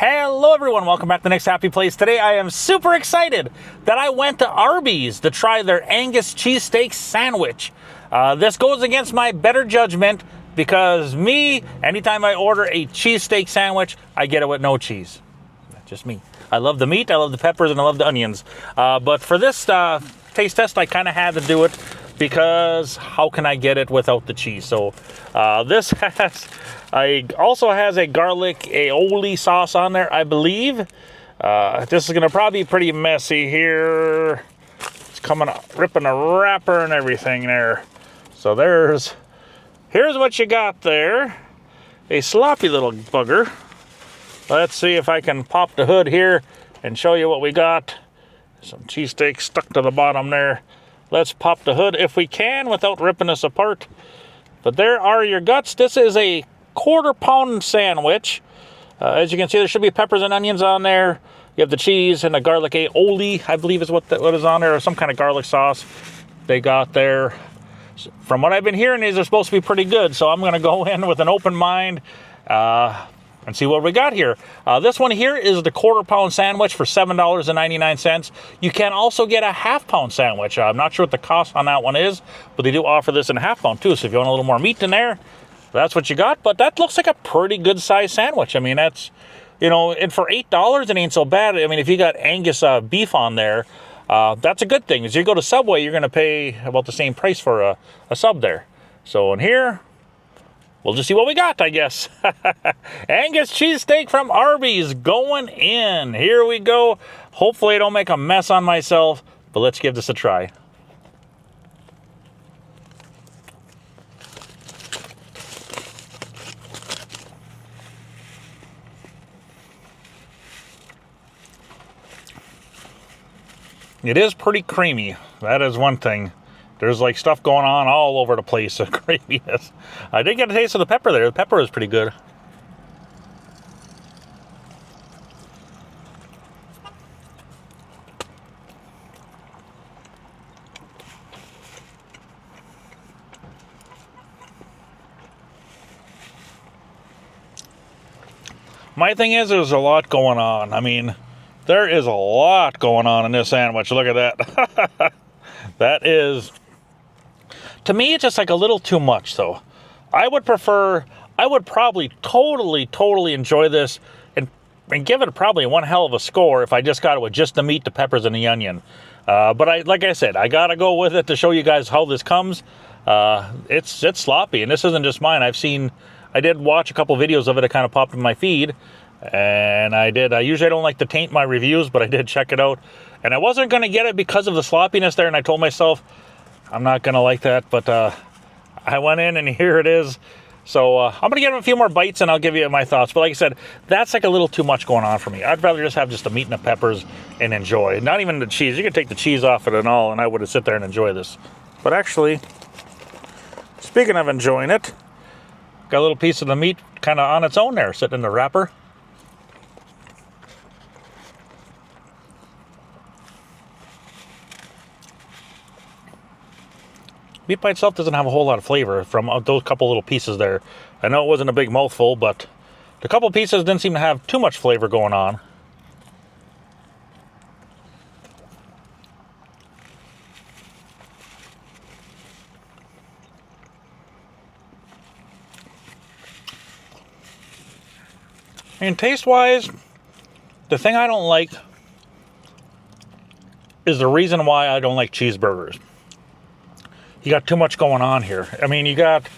Hello everyone, welcome back to the next Happy Place. Today I am super excited that I went to Arby's to try their Angus cheesesteak sandwich. This goes against my better judgment because anytime I order a cheesesteak sandwich, I get it with no cheese. Just me. I love the meat, I love the peppers, and I love the onions. But for this taste test, I kind of had to do it because how can I get it without the cheese? So this also has a garlic aioli sauce on there, I believe. This is going to probably be pretty messy here. It's coming up, ripping a wrapper and everything there. So here's what you got there. A sloppy little bugger. Let's see if I can pop the hood here and show you what we got. Some cheesesteak stuck to the bottom there. Let's pop the hood if we can without ripping this apart. But there are your guts. This is a quarter-pound sandwich. As you can see, there should be peppers and onions on there. You have the cheese and the garlic aioli, I believe is what is on there, or some kind of garlic sauce they got there. From what I've been hearing, these are supposed to be pretty good, so I'm going to go in with an open mind and see what we got here. This one here is the quarter-pound sandwich for $7.99. You can also get a half-pound sandwich. I'm not sure what the cost on that one is, but they do offer this in a half-pound too, so if you want a little more meat in there, that's what you got. But that looks like a pretty good-sized sandwich. I mean, that's, and for $8, it ain't so bad. I mean, if you got Angus beef on there, that's a good thing. As you go to Subway, you're going to pay about the same price for a sub there. So in here, we'll just see what we got, I guess. Angus cheesesteak from Arby's going in. Here we go. Hopefully I don't make a mess on myself, but let's give this a try. It is pretty creamy. That is one thing. There's like stuff going on all over the place of creaminess. I did get a taste of the pepper there. The pepper is pretty good. My thing is, there's a lot going on. I mean, there is a lot going on in this sandwich. Look at that. That is, to me, it's just like a little too much, though. I would probably totally enjoy this and give it probably one hell of a score if I just got it with just the meat, the peppers, and the onion. But like I said, I got to go with it to show you guys how this comes. It's sloppy, and this isn't just mine. I did watch a couple videos of it. It kind of popped in my feed. And I usually don't like to taint my reviews, but I did check it out. And I wasn't going to get it because of the sloppiness there, and I told myself, I'm not going to like that, but I went in, and here it is. So I'm going to give it a few more bites, and I'll give you my thoughts. But like I said, that's like a little too much going on for me. I'd rather just have just the meat and the peppers and enjoy. Not even the cheese. You can take the cheese off it and all, and I would have sit there and enjoy this. But actually, speaking of enjoying it, got a little piece of the meat kind of on its own there, sitting in the wrapper. Meat by itself doesn't have a whole lot of flavor from those couple little pieces there. I know it wasn't a big mouthful, but the couple pieces didn't seem to have too much flavor going on. And taste-wise, the thing I don't like is the reason why I don't like cheeseburgers. You got too much going on here. I mean, you got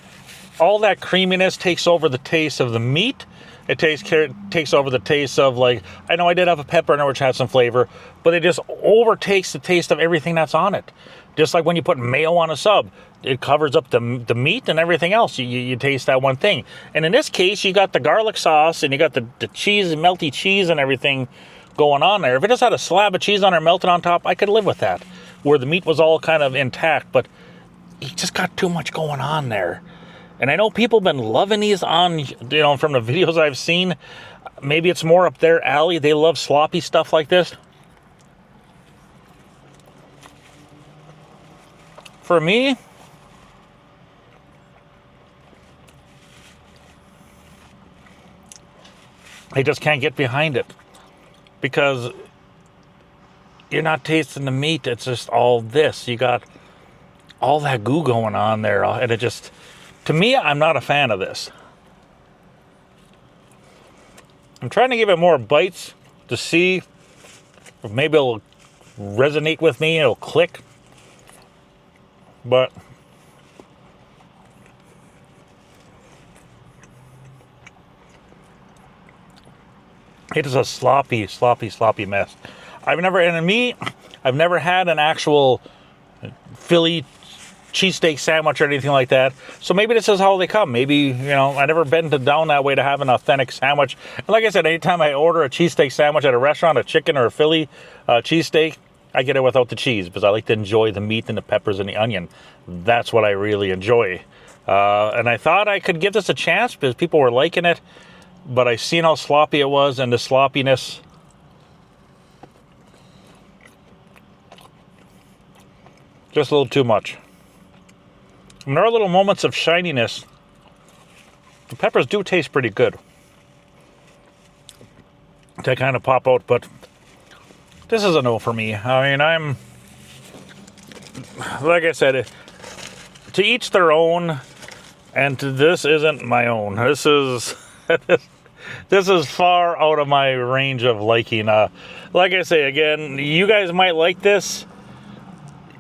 all that creaminess takes over the taste of the meat. It takes over the taste of, like, I know I did have a pepper in there which had some flavor, but it just overtakes the taste of everything that's on it. Just like when you put mayo on a sub, it covers up the meat and everything else. You taste that one thing. And in this case, you got the garlic sauce and you got the cheese, melty cheese and everything going on there. If it just had a slab of cheese on there melted on top, I could live with that, where the meat was all kind of intact, but you just got too much going on there. And I know people have been loving these on, from the videos I've seen. Maybe it's more up their alley. They love sloppy stuff like this. For me, I just can't get behind it because you're not tasting the meat. It's just all this. You got all that goo going on there. And it just, to me, I'm not a fan of this. I'm trying to give it more bites to see if maybe it'll resonate with me. It'll click. But it is a sloppy, sloppy, sloppy mess. I've never had an actual Philly cheesesteak sandwich or anything like that. So maybe this is how they come. Maybe, I never been down that way to have an authentic sandwich. And like I said, anytime I order a cheesesteak sandwich at a restaurant, a chicken or a Philly cheesesteak, I get it without the cheese because I like to enjoy the meat and the peppers and the onion. That's what I really enjoy. And I thought I could give this a chance because people were liking it. But I seen how sloppy it was, and the sloppiness just a little too much. And there are little moments of shininess. The peppers do taste pretty good. They kind of pop out, but this is a no for me. I mean, like I said, to each their own, and this isn't my own. This is this is far out of my range of liking. Like I say again, you guys might like this.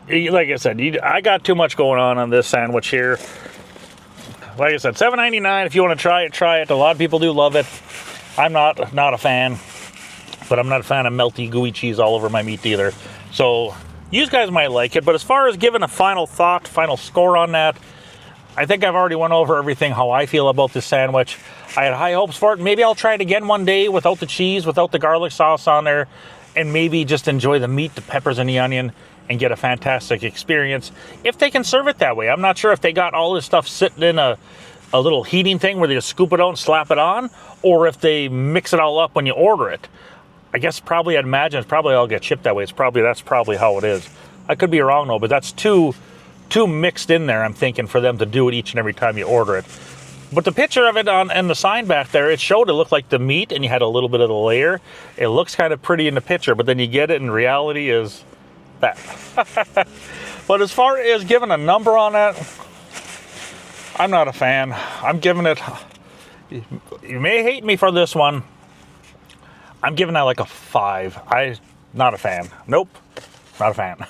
Like I said, I got too much going on this sandwich here. Like I said, $7.99. If you want to try it, try it. A lot of people do love it. I'm not a fan, but I'm not a fan of melty, gooey cheese all over my meat either. So you guys might like it. But as far as giving a final thought, final score on that, I think I've already went over everything, how I feel about this sandwich. I had high hopes for it. Maybe I'll try it again one day without the cheese, without the garlic sauce on there, and maybe just enjoy the meat, the peppers, and the onion, and get a fantastic experience. If they can serve it that way. I'm not sure if they got all this stuff sitting in a little heating thing where they just scoop it out and slap it on, or if they mix it all up when you order it. I guess probably, I'd imagine it's probably all get shipped that way. That's probably how it is. I could be wrong though, but that's too mixed in there, I'm thinking, for them to do it each and every time you order it. But the picture of it and the sign back there, it showed it looked like the meat and you had a little bit of the layer. It looks kind of pretty in the picture, but then you get it in reality is that. But as far as giving a number on that, I'm not a fan. I'm giving it, you may hate me for this one, I'm giving that like a 5. Not a fan. Nope, not a fan.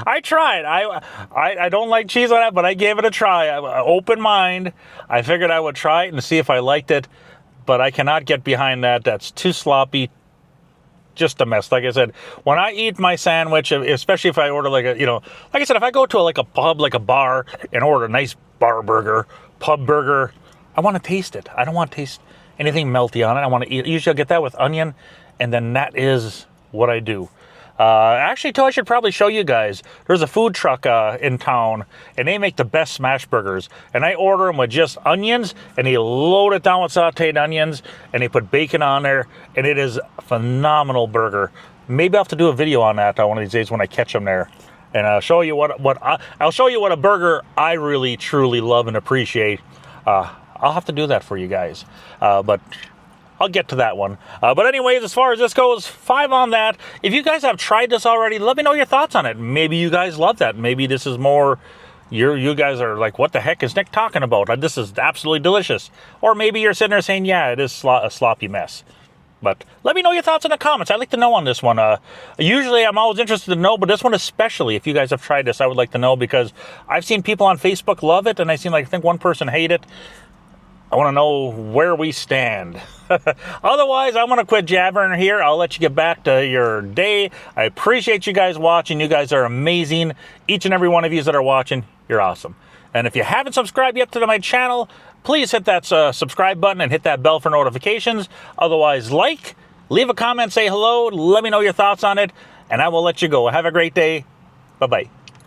I tried. I don't like cheese on that, but I gave it a try. Open mind. I figured I would try it and see if I liked it, but I cannot get behind that. That's too sloppy. Just a mess. Like I said, when I eat my sandwich, especially if I order like like I said, if I go to a pub, like a bar, and order a nice bar burger, pub burger, I want to taste it. I don't want to taste anything melty on it. I want to eat. Usually I'll get that with onion, and then that is what I do. Actually, too, I should probably show you guys. There's a food truck in town, and they make the best smash burgers. And I order them with just onions, and they load it down with sauteed onions, and they put bacon on there, and it is a phenomenal burger. Maybe I'll have to do a video on that one of these days when I catch them there, and I'll show you I'll show you what a burger I really truly love and appreciate. I'll have to do that for you guys, but I'll get to that one. But anyways, as far as this goes, 5 on that. If you guys have tried this already, let me know your thoughts on it. Maybe you guys love that. Maybe this is more, you guys are like, what the heck is Nick talking about? This is absolutely delicious. Or maybe you're sitting there saying, yeah, it is a sloppy mess. But let me know your thoughts in the comments. I'd like to know on this one. Usually I'm always interested to know, but this one especially, if you guys have tried this, I would like to know, because I've seen people on Facebook love it, and I think one person hate it. I want to know where we stand. Otherwise, I'm going to quit jabbering here. I'll let you get back to your day. I appreciate you guys watching. You guys are amazing. Each and every one of you that are watching, you're awesome. And if you haven't subscribed yet to my channel, please hit that subscribe button and hit that bell for notifications. Otherwise, leave a comment, say hello, let me know your thoughts on it, and I will let you go. Have a great day. Bye-bye.